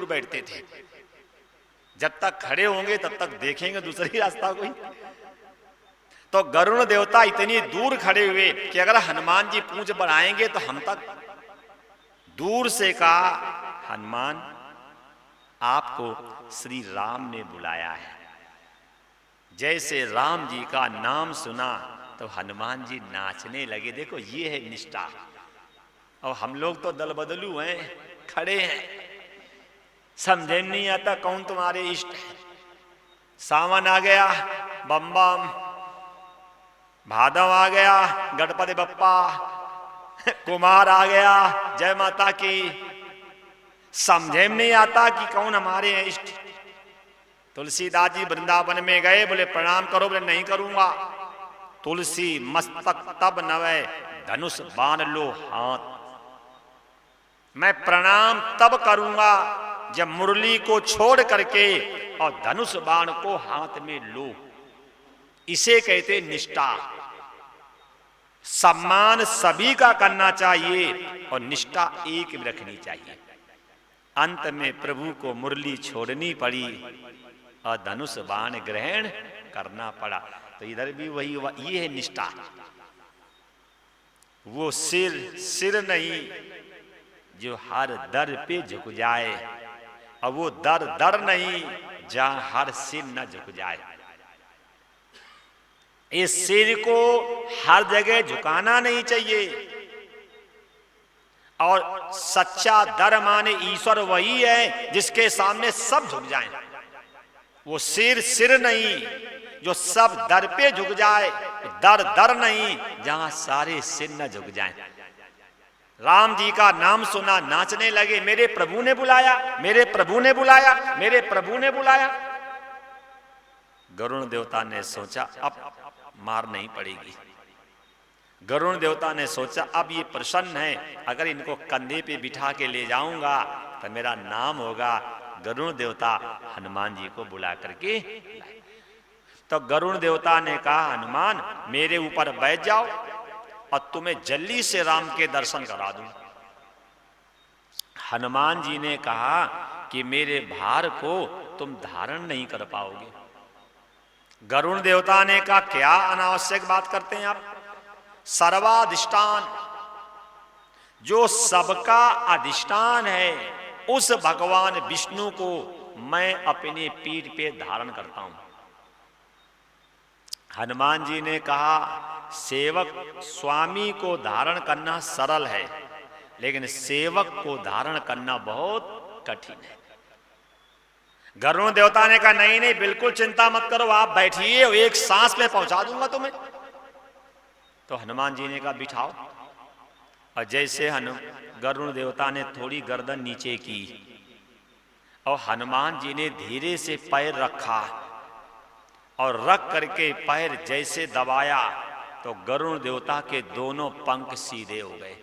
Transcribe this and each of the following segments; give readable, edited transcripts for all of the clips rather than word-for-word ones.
दूर बैठते थे। जब तक खड़े होंगे तब तक देखेंगे दूसरी रास्ता कोई। तो गरुण देवता इतनी दूर खड़े हुए कि अगर हनुमान जी पूंछ बढ़ाएंगे तो हम तक। दूर से कहा, हनुमान आपको श्री राम ने बुलाया है। जैसे राम जी का नाम सुना तो हनुमान जी नाचने लगे। देखो ये है निष्ठा। और हम लोग तो दल बदलू हैं, खड़े हैं, समझे नहीं आता कौन तुम्हारे इष्ट है। सावन आ गया, बम बम, भादव आ गया, गणपति बप्पा, कुमार आ गया, जय माता की। समझे में नहीं आता कि कौन हमारे हैं इष्ट। तुलसीदास जी वृंदावन में गए, बोले प्रणाम करो, बोले नहीं करूंगा। तुलसी मस्तक तब नवै धनुष बाण लो हाथ। मैं प्रणाम तब करूंगा जब मुरली को छोड़ करके और धनुष बाण को हाथ में लो। इसे कहते निष्ठा। सम्मान सभी का करना चाहिए और निष्ठा एक में रखनी चाहिए। अंत में प्रभु को मुरली छोड़नी पड़ी और धनुष बाण ग्रहण करना पड़ा। तो इधर भी वही हुआ। ये है निष्ठा। वो सिर नहीं जो हर दर पे झुक जाए, और वो दर नहीं जहां हर सिर न झुक जाए। इस सिर को हर जगह झुकाना नहीं चाहिए। और सच्चा दर माने ईश्वर वही है जिसके सामने सब झुक जाएं। वो सिर नहीं जो सब दर पे झुक जाए, दर नहीं जहां सारे सिर न झुक जाएं। राम जी का नाम सुना, नाचने लगे, मेरे प्रभु ने बुलाया, मेरे प्रभु ने बुलाया, मेरे प्रभु ने बुलाया। गरुण देवता ने सोचा अब मार नहीं पड़ेगी। गरुण देवता ने सोचा अब ये प्रसन्न है, अगर इनको कंधे पे बिठा के ले जाऊंगा तो मेरा नाम होगा। गरुण देवता हनुमान जी को बुला करके, तो गरुण देवता ने कहा, हनुमान मेरे ऊपर बैठ जाओ और तुम्हें जल्दी से राम के दर्शन करा दूं। हनुमान जी ने कहा कि मेरे भार को तुम धारण नहीं कर पाओगे। गरुण देवता ने कहा, क्या अनावश्यक बात करते हैं आप। सर्वाधिष्ठान, जो सबका अधिष्ठान है, उस भगवान विष्णु को मैं अपने पीठ पे धारण करता हूं। हनुमान जी ने कहा, सेवक स्वामी को धारण करना सरल है, लेकिन सेवक को धारण करना बहुत कठिन है। गरुण देवता ने कहा, नहीं नहीं बिल्कुल चिंता मत करो, आप बैठिए, एक सांस में पहुंचा दूंगा तुम्हें। तो हनुमान जी ने कहा, बिठाओ। और जैसे गरुण देवता ने थोड़ी गर्दन नीचे की और हनुमान जी ने धीरे से पैर रखा और रख करके पैर जैसे दबाया तो गरुण देवता के दोनों पंख सीधे हो गए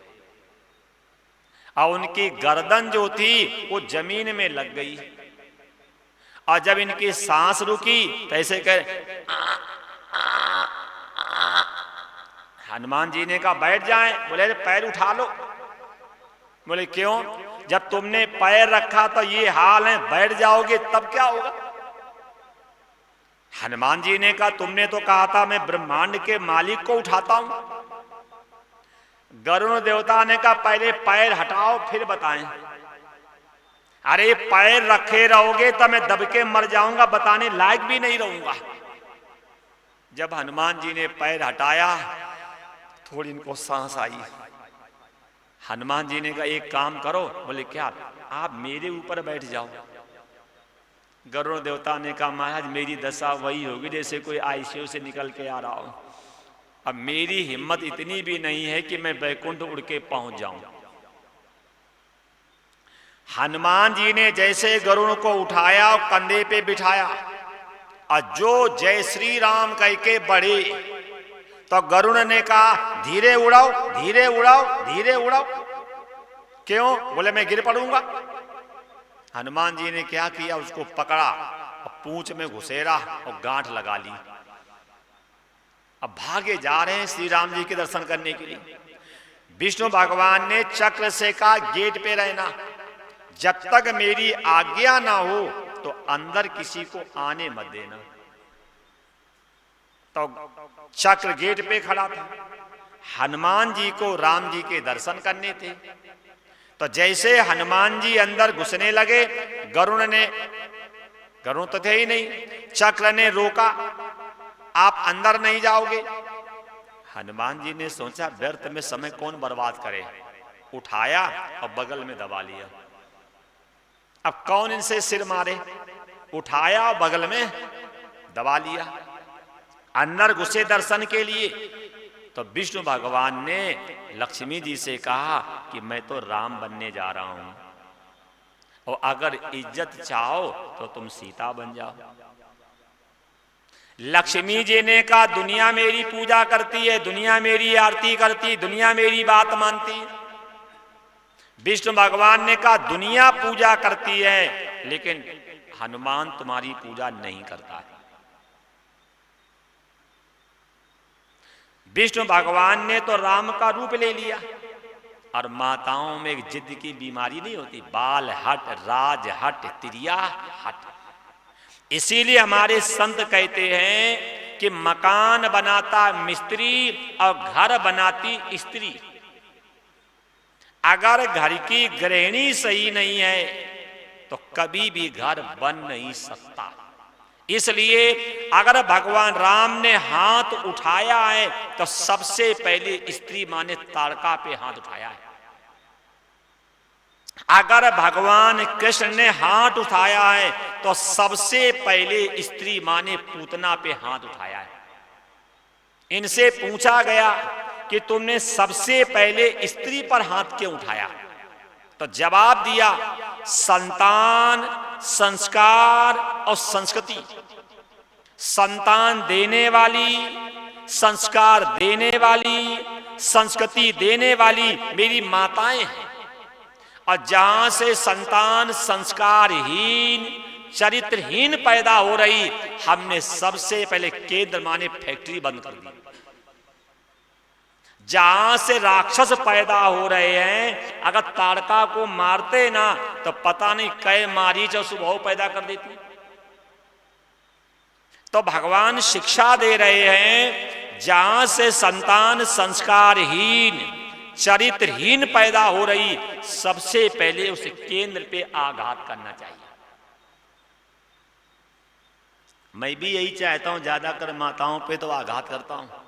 और उनकी गर्दन जो थी वो जमीन में लग गई। और जब इनकी सांस रुकी तो ऐसे कह, हनुमान जी ने कहा बैठ जाएं। बोले पैर उठा लो। बोले क्यों, जब तुमने पैर रखा तो ये हाल है, बैठ जाओगे तब क्या होगा। हनुमान जी ने कहा, तुमने तो कहा था मैं ब्रह्मांड के मालिक को उठाता हूं। गरुण देवता ने कहा, पहले पैर हटाओ फिर बताएं। अरे पैर रखे रहोगे तो मैं दब के मर जाऊंगा, बताने लायक भी नहीं रहूंगा। जब हनुमान जी ने पैर हटाया थोड़ी इनको सांस आई। हनुमान जी ने कहा, एक काम करो। बोले क्या, आप मेरे ऊपर बैठ जाओ। गरुड़ देवता ने कहा, महाराज मेरी दशा वही होगी जैसे कोई आईसीयू से निकल के आ रहा हो। अब मेरी हिम्मत इतनी भी नहीं है कि मैं बैकुंठ उड़ के पहुंच जाऊं। हनुमान जी ने जैसे गरुड़ को उठाया और कंधे पे बिठाया और जो जय श्री राम कह के बढ़े तो गरुड़ ने कहा, धीरे उड़ाओ, धीरे उड़ाओ, धीरे उड़ाओ। क्यों, बोले मैं गिर पड़ूंगा। हनुमान जी ने क्या किया, उसको पकड़ा और पूंछ में घुसेरा और गांठ लगा ली। अब भागे जा रहे हैं श्री राम जी के दर्शन करने के लिए। विष्णु भगवान ने चक्र से कहा, गेट पे रहना, जब तक मेरी आज्ञा ना हो तो अंदर किसी को आने मत देना। तो चक्र गेट पे खड़ा था, हनुमान जी को राम जी के दर्शन करने थे। तो जैसे हनुमान जी अंदर घुसने लगे, गरुण तो थे ही नहीं, चक्र ने रोका, आप अंदर नहीं जाओगे। हनुमान जी ने सोचा व्यर्थ में समय कौन बर्बाद करे, उठाया और बगल में दबा लिया। अब कौन इनसे सिर मारे, उठाया और बगल में दबा लिया। अंदर घुसे दर्शन के लिए, तो विष्णु भगवान ने लक्ष्मी जी से कहा कि मैं तो राम बनने जा रहा हूं, और अगर इज्जत चाहो तो तुम सीता बन जाओ। लक्ष्मी जी ने कहा दुनिया मेरी पूजा करती है, दुनिया मेरी आरती करती, दुनिया मेरी बात मानती। विष्णु भगवान ने कहा दुनिया पूजा करती है लेकिन हनुमान तुम्हारी पूजा नहीं करता है। विष्णु भगवान ने तो राम का रूप ले लिया, और माताओं में एक जिद की बीमारी नहीं होती, बाल हट, राज हट, तिरिया हट। इसीलिए हमारे संत कहते हैं कि मकान बनाता मिस्त्री और घर बनाती स्त्री। अगर घर की गृहिणी सही नहीं है तो कभी भी घर बन नहीं सकता। इसलिए अगर भगवान राम ने हाथ उठाया है तो सबसे पहले स्त्री माने ताड़का पे हाथ उठाया है। अगर भगवान कृष्ण ने हाथ उठाया है तो सबसे पहले स्त्री माने पूतना पे हाथ उठाया है। इनसे पूछा गया कि तुमने सबसे पहले स्त्री पर हाथ क्यों उठाया, तो जवाब दिया संतान, संस्कार और संस्कृति। संतान देने वाली, संस्कार देने वाली, संस्कृति देने वाली मेरी माताएं हैं। और जहां से संतान संस्कारहीन, चरित्रहीन पैदा हो रही, हमने सबसे पहले केंद्र माने फैक्ट्री बंद कर दी। जहां से राक्षस पैदा हो रहे हैं, अगर ताड़का को मारते ना तो पता नहीं कै मारीच और स्वभाव पैदा कर देती। तो भगवान शिक्षा दे रहे हैं, जहां से संतान संस्कारहीन, चरित्रहीन पैदा हो रही, सबसे पहले उसे केंद्र पे आघात करना चाहिए। मैं भी यही चाहता हूं, ज्यादातर माताओं पे तो आघात करता हूं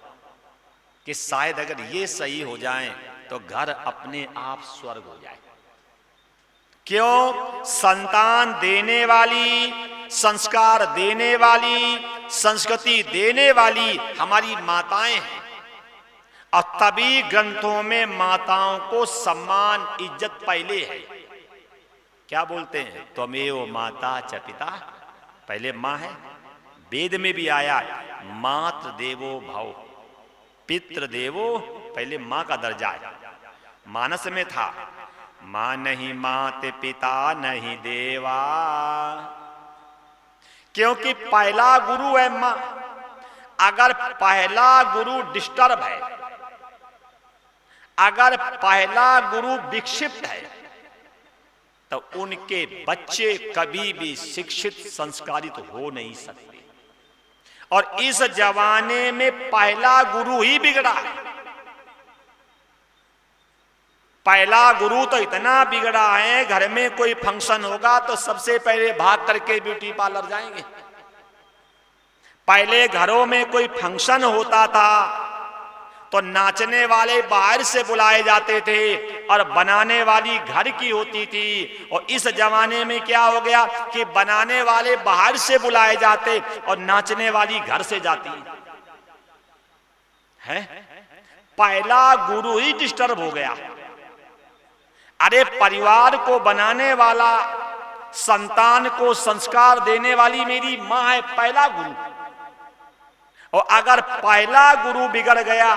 कि शायद अगर ये सही हो जाए तो घर अपने आप स्वर्ग हो जाए। क्यों? संतान देने वाली, संस्कार देने वाली, संस्कृति देने वाली हमारी माताएं हैं। और तभी ग्रंथों में माताओं को सम्मान, इज्जत पहले है। क्या बोलते हैं? त्वमेव माता च पिता, पहले मां है। वेद में भी आया मातृ देवो भव, पितृ देवो, पहले मां का दर्जा है। मानस में था मां नहीं मात पिता नहीं देवा, क्योंकि पहला गुरु है मां। अगर पहला गुरु डिस्टर्ब है, अगर पहला गुरु विक्षिप्त है, तो उनके बच्चे कभी भी शिक्षित, संस्कारित हो नहीं सकते। और इस जमाने में पहला गुरु ही बिगड़ा है। पहला गुरु तो इतना बिगड़ा है, घर में कोई फंक्शन होगा तो सबसे पहले भाग करके ब्यूटी पार्लर जाएंगे। पहले घरों में कोई फंक्शन होता था तो नाचने वाले बाहर से बुलाए जाते थे और बनाने वाली घर की होती थी। और इस जमाने में क्या हो गया कि बनाने वाले बाहर से बुलाए जाते और नाचने वाली घर से जाती है। पहला गुरु ही डिस्टर्ब हो गया। अरे परिवार को बनाने वाला, संतान को संस्कार देने वाली मेरी मां है, पहला गुरु। और अगर पहला गुरु बिगड़ गया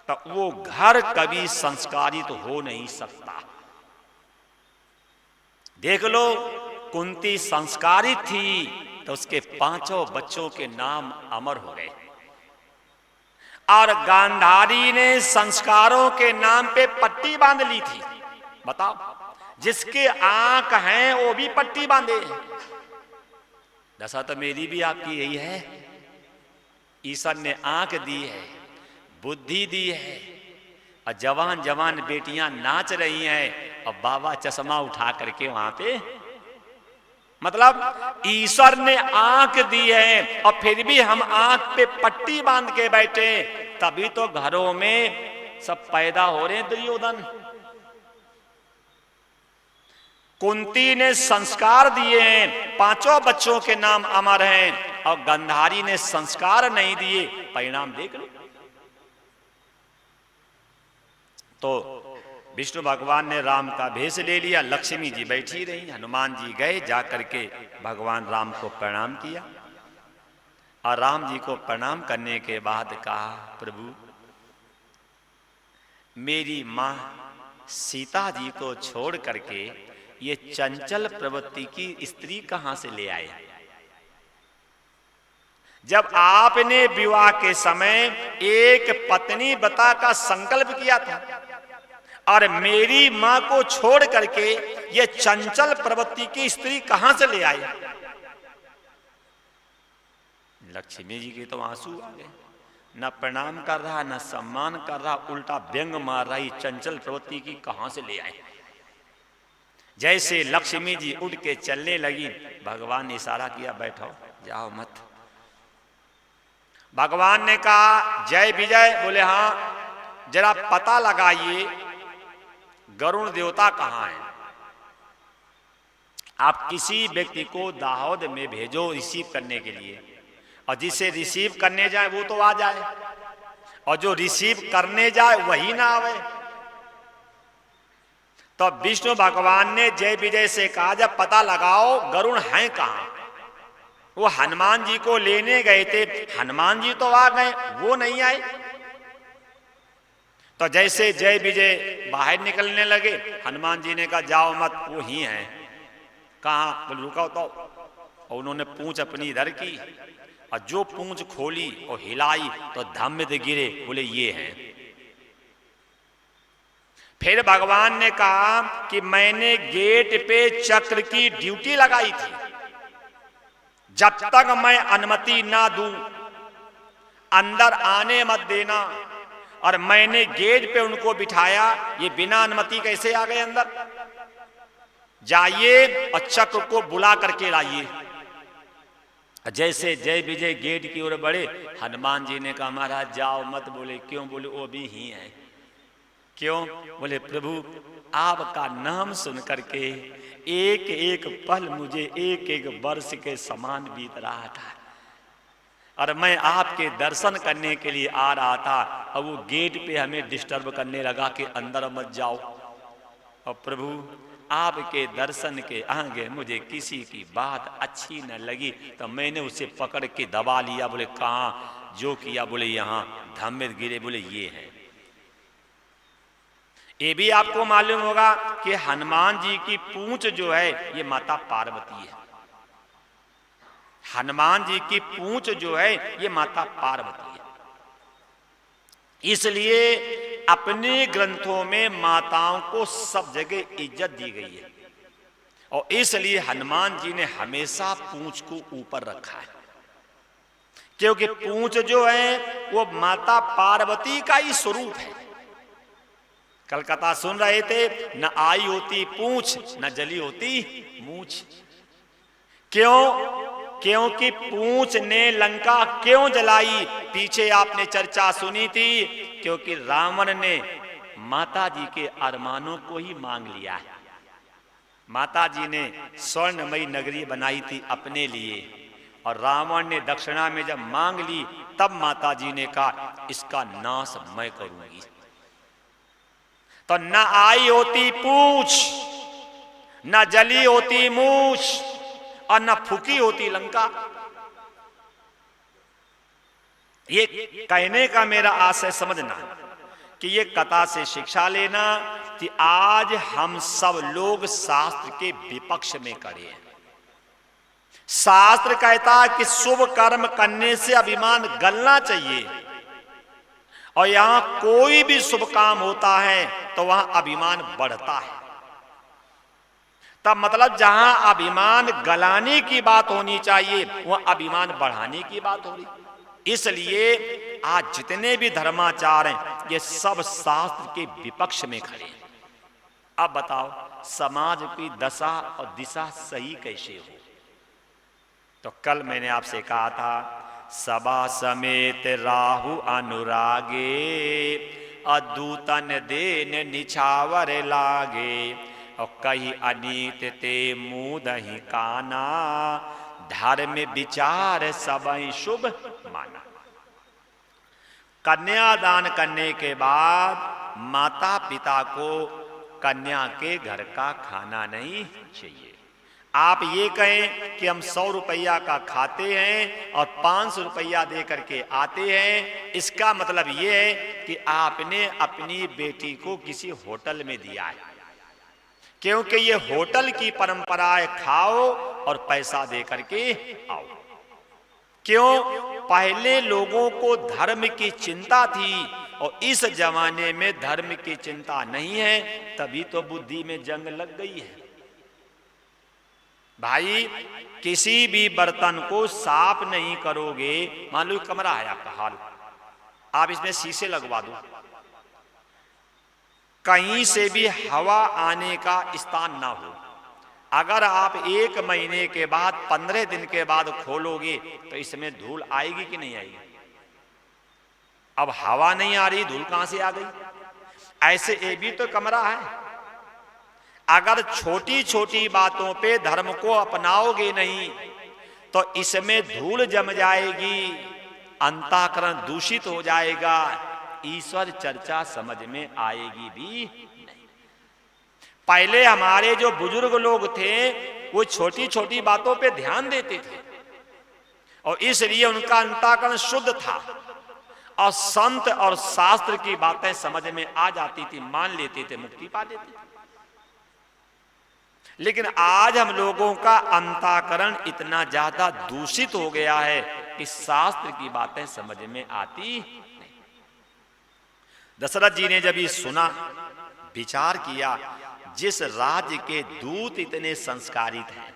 तो वो घर कभी संस्कारित हो नहीं सकता। देख लो, कुंती संस्कारित थी तो उसके 5 बच्चों के नाम अमर हो गए। और गांधारी ने संस्कारों के नाम पे पट्टी बांध ली थी। बताओ, जिसके आंख हैं वो भी पट्टी बांधे। दशा तो मेरी भी आपकी यही है। ईश्वर ने आंख दी है, बुद्धि दी है, और जवान जवान बेटियां नाच रही हैं और बाबा चश्मा उठा करके वहां पे, मतलब ईश्वर ने आंख दी है और फिर भी हम आंख पे पट्टी बांध के बैठे। तभी तो घरों में सब पैदा हो रहे हैं दुर्योधन। कुंती ने संस्कार दिए हैं, 5 बच्चों के नाम अमर हैं, और गंधारी ने संस्कार नहीं दिए, परिणाम देख लो। तो विष्णु भगवान ने राम का भेष ले लिया, लक्ष्मी जी बैठी रही, हनुमान जी गए, जाकर के भगवान राम को प्रणाम किया, और राम जी को प्रणाम करने के बाद कहा, प्रभु मेरी मां सीता जी को छोड़ करके ये चंचल प्रवृत्ति की स्त्री कहां से ले आए? जब आपने विवाह के समय एक पत्नी व्रता का संकल्प किया था, और मेरी मां को छोड़ करके ये चंचल प्रवृत्ति की स्त्री कहां से ले आए? लक्ष्मी जी के तो आंसू आ गए। न प्रणाम कर रहा, न सम्मान कर रहा, उल्टा व्यंग मार रही, चंचल प्रवृत्ति की कहां से ले आए? जैसे लक्ष्मी जी उठ के चलने लगी, भगवान ने इशारा किया, बैठो, जाओ मत। भगवान ने कहा, जय विजय। बोले हां, जरा पता लगाइए गरुण देवता कहां है। आप किसी व्यक्ति को दाहोद में भेजो रिसीव करने के लिए, और जिसे रिसीव करने जाए वो तो आ जाए, और जो रिसीव करने जाए वही ना आवे। तो विष्णु भगवान ने जय विजय से कहा, जब पता लगाओ गरुण हैं कहां। वो हनुमान जी को लेने गए थे, हनुमान जी तो आ गए, वो नहीं आए। तो जैसे जय विजय बाहर निकलने लगे, हनुमान जी ने कहा, जाओ मत, वो ही हैं। कहां? बोले रुको तो। और उन्होंने पूंछ अपनी इधर की, और जो पूंछ खोली और हिलाई तो धम्म से गिरे। बोले ये हैं। फिर भगवान ने कहा कि मैंने गेट पे चक्र की ड्यूटी लगाई थी, जब तक मैं अनुमति ना दूं अंदर आने मत देना। और मैंने गेट पे उनको बिठाया, ये बिना अनुमति कैसे आ गए अंदर? जाइए और चक्र को बुला करके लाइए। जैसे जय विजय गेट की ओर बढ़े, हनुमान जी ने कहा, महाराज जाओ मत। बोले क्यों? बोले वो भी ही है। क्यों? बोले प्रभु आपका नाम सुन करके एक एक पल मुझे एक एक वर्ष के समान बीत रहा था, और मैं आपके दर्शन करने के लिए आ रहा था, और वो गेट पे हमें डिस्टर्ब करने लगा कि अंदर मत जाओ। और प्रभु आपके दर्शन के आगे मुझे किसी की बात अच्छी न लगी, तो मैंने उसे पकड़ के दबा लिया। बोले कहां? जो किया। बोले यहां धम्म गिरे। बोले ये है। ये भी आपको मालूम होगा कि हनुमान जी की पूंछ जो है ये माता पार्वती है। हनुमान जी की पूंछ जो है ये माता पार्वती है। इसलिए अपने ग्रंथों में माताओं को सब जगह इज्जत दी गई है, और इसलिए हनुमान जी ने हमेशा पूंछ को ऊपर रखा है, क्योंकि पूंछ जो है वो माता पार्वती का ही स्वरूप है। कल कथा सुन रहे थे, न आई होती पूंछ न जली होती मूछ। क्यों? क्योंकि पूंछ ने लंका क्यों जलाई? पीछे आपने चर्चा सुनी थी। क्योंकि रावण ने माता जी के अरमानों को ही मांग लिया है। माता जी ने स्वर्णमयी नगरी बनाई थी अपने लिए, और रावण ने दक्षिणा में जब मांग ली, तब माता जी ने कहा इसका नाश मैं करूंगी। तो न आई होती पूंछ, न जली होती मूछ, और न फूकी होती लंका। ये कहने का मेरा आशय समझना कि ये कथा से शिक्षा लेना कि आज हम सब लोग शास्त्र के विपक्ष में खड़े हैं। शास्त्र कहता है कि शुभ कर्म करने से अभिमान गलना चाहिए, और यहां कोई भी शुभ काम होता है तो वहां अभिमान बढ़ता है। तब मतलब जहां अभिमान गलाने की बात होनी चाहिए वह अभिमान बढ़ाने की बात हो रही। इसलिए आज जितने भी धर्माचार हैं ये सब शास्त्र के विपक्ष में खड़े हैं। अब बताओ समाज की दशा और दिशा सही कैसे हो? तो कल मैंने आपसे कहा था सभा समेत राहु अनुरागे अदूतन देन निछावर लागे और कही अनीत ते मुदहि काना धर्म विचार सबई शुभ माना। कन्यादान करने के बाद माता पिता को कन्या के घर का खाना नहीं चाहिए। आप ये कहें कि हम 100 रुपया का खाते हैं और 500 रुपया दे करके आते हैं, इसका मतलब ये है कि आपने अपनी बेटी को किसी होटल में दिया है, क्योंकि ये होटल की परंपरा है खाओ और पैसा दे करके आओ। क्यों? पहले लोगों को धर्म की चिंता थी और इस जमाने में धर्म की चिंता नहीं है, तभी तो बुद्धि में जंग लग गई है। भाई किसी भी बर्तन को साफ नहीं करोगे, मान लो कमरा है आपका हाल, आप इसमें शीशे लगवा दो, कहीं से भी हवा आने का स्थान ना हो। अगर आप 1 महीने के बाद 15 दिन के बाद खोलोगे तो इसमें धूल आएगी कि नहीं आएगी? अब हवा नहीं आ रही, धूल कहां से आ गई? ऐसे ये भी तो कमरा है। अगर छोटी छोटी बातों पे धर्म को अपनाओगे नहीं तो इसमें धूल जम जाएगी, अंतःकरण दूषित हो जाएगा, ईश्वर चर्चा समझ में आएगी भी नहीं। पहले हमारे जो बुजुर्ग लोग थे वो छोटी छोटी बातों पे ध्यान देते थे और इसलिए उनका अंतःकरण शुद्ध था और संत और शास्त्र की बातें समझ में आ जाती थी, मान लेते थे, मुक्ति पा लेते थे। लेकिन आज हम लोगों का अंतःकरण इतना ज्यादा दूषित हो गया है कि शास्त्र की बातें समझ में आती नहीं। दशरथ जी ने जब ये सुना, विचार किया, जिस राज्य के दूत इतने संस्कारित हैं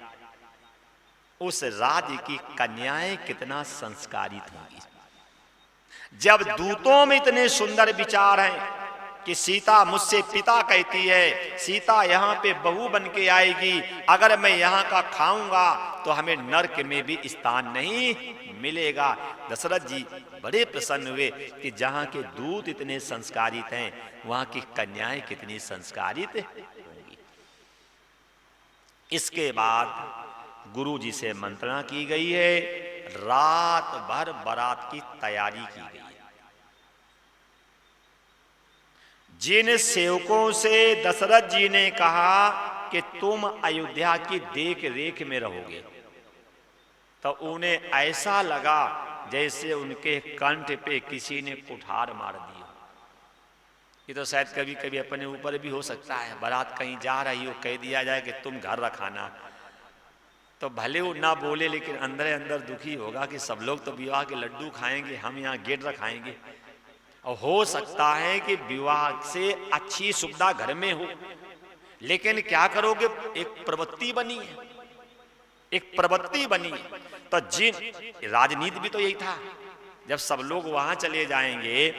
उस राज्य की कन्याएं कितना संस्कारित होंगी। जब दूतों में इतने सुंदर विचार हैं कि सीता मुझसे पिता कहती है, सीता यहाँ पे बहू बन के आएगी, अगर मैं यहाँ का खाऊंगा तो हमें नरक में भी स्थान नहीं मिलेगा। दशरथ जी बड़े प्रसन्न हुए कि जहाँ के दूत इतने संस्कारित हैं वहाँ की कन्याएं कितनी संस्कारित होंगी। इसके बाद गुरु जी से मंत्रणा की गई है, रात भर बारात की तैयारी की गई है। जिन सेवकों से दशरथ जी ने कहा कि तुम अयोध्या की देख रेख में रहोगे, तो उन्हें ऐसा लगा जैसे उनके कंठ पे किसी ने कुठार मार दिया। ये तो शायद कभी कभी अपने ऊपर भी हो सकता है। बारात कहीं जा रही हो, कह दिया जाए कि तुम घर रखाना, तो भले वो ना बोले लेकिन अंदर अंदर दुखी होगा कि सब लोग तो विवाह के लड्डू खाएंगे, हम यहाँ गेट रखाएंगे। और हो सकता है कि विवाह से अच्छी सुविधा घर में हो, लेकिन क्या करोगे, एक प्रवृत्ति बनी है, एक प्रवृत्ति बनी। तो जिन राजनीति भी तो यही था, जब सब लोग वहां चले जाएंगे